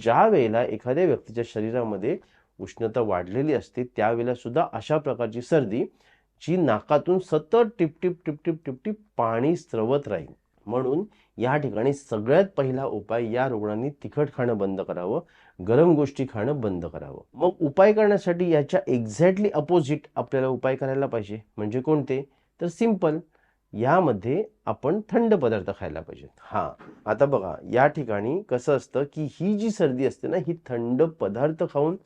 ज्या वेळेला एखाद्या व्यक्तीच्या शरीरामध्ये उष्णता वाढलेली असते त्यावेळेला सुद्धा अशा प्रकारची सर्दी जी नाकातून सतत टिपटिप टिपटिप टिपटिप पाणी स्रवत राहील. म्हणून या ठिकाणी सगळ्यात पहिला उपाय, या रुग्णांनी तिखट खाणं बंद करावं, गरम गोष्टी खाणं बंद करावं. मग उपाय करण्यासाठी याच्या एक्झॅक्टली अपोजिट आपल्याला उपाय करायला पाहिजे. म्हणजे कोणते? तर सिंपल, यामध्ये आपण थंड पदार्थ खायला पाहिजे. आता बघा, या ठिकाणी कसं असतं की ही जी सर्दी असते ना, ही थंड पदार्थ खाऊन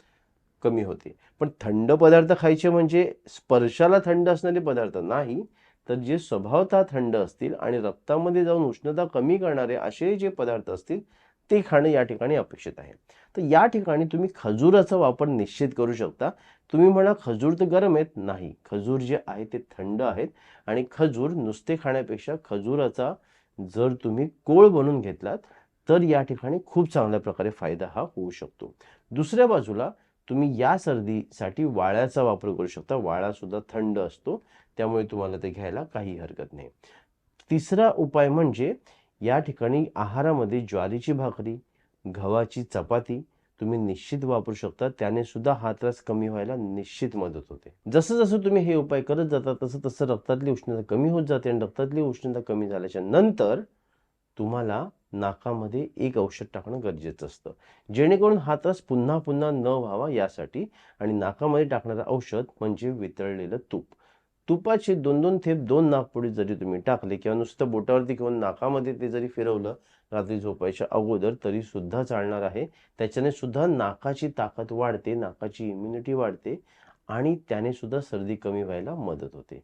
कमी होते. पण थंड पदार्थ खायचे म्हणजे स्पर्शाला थंड असणारे पदार्थ नाही, तर जे स्वभावतः थंड असतील आणि रक्तामध्ये जाऊन उष्णता कमी करणारे असे जे पदार्थ असतील ते खाणं या ठिकाणी अपेक्षित आहे. तर या ठिकाणी तुम्ही खजूराचा वापर निश्चित करू शकता. तुम्ही म्हणा खजूर तर गरम आहेत, नाही, खजूर जे आहे ते थंड आहेत आणि खजूर नुसते खाण्यापेक्षा खजूराचा जर तुम्ही कोळ बनवून घेतलात तर या ठिकाणी खूप चांगल्या प्रकारे फायदा हा होऊ शकतो. दुसऱ्या बाजूला तुम्ही या सर्दीसाठी वाळ्याचा वापर करू शकता. वाळा सुद्धा थंड असतो, त्यामुळे तुम्हाला ते घ्यायला काही हरकत नाही. तिसरा उपाय म्हणजे या ठिकाणी आहारामध्ये ज्वारीची भाकरी, गव्हाची चपाती तुम्ही निश्चित वापरू शकता. त्याने सुद्धा हा त्रास कमी व्हायला निश्चित मदत होते. जसं जसं तुम्ही हे उपाय करत जाता तसं तसं रक्तातली उष्णता कमी होत जाते आणि रक्तातली उष्णता कमी झाल्याच्या नंतर तुम्हाला नाकामध्ये एक औषध टाकणं गरजेचं असतं, जेणेकरून हा त्रास पुन्हा पुन्हा न व्हावा यासाठी. आणि नाकामध्ये टाकणारं औषध म्हणजे वितळलेलं तूप. तुपाचे 2-2 थेंब 2 नाकपुडी जरी तुम्ही टाकले किंवा नुसतं बोटावरती घेऊन नाकामध्ये ते जरी फिरवलं रात्री झोपायच्या अगोदर तरी सुद्धा चालणार आहे. त्याच्याने सुद्धा नाकाची ताकद वाढते, नाकाची इम्युनिटी वाढते आणि त्याने सुद्धा सर्दी कमी व्हायला मदत होते.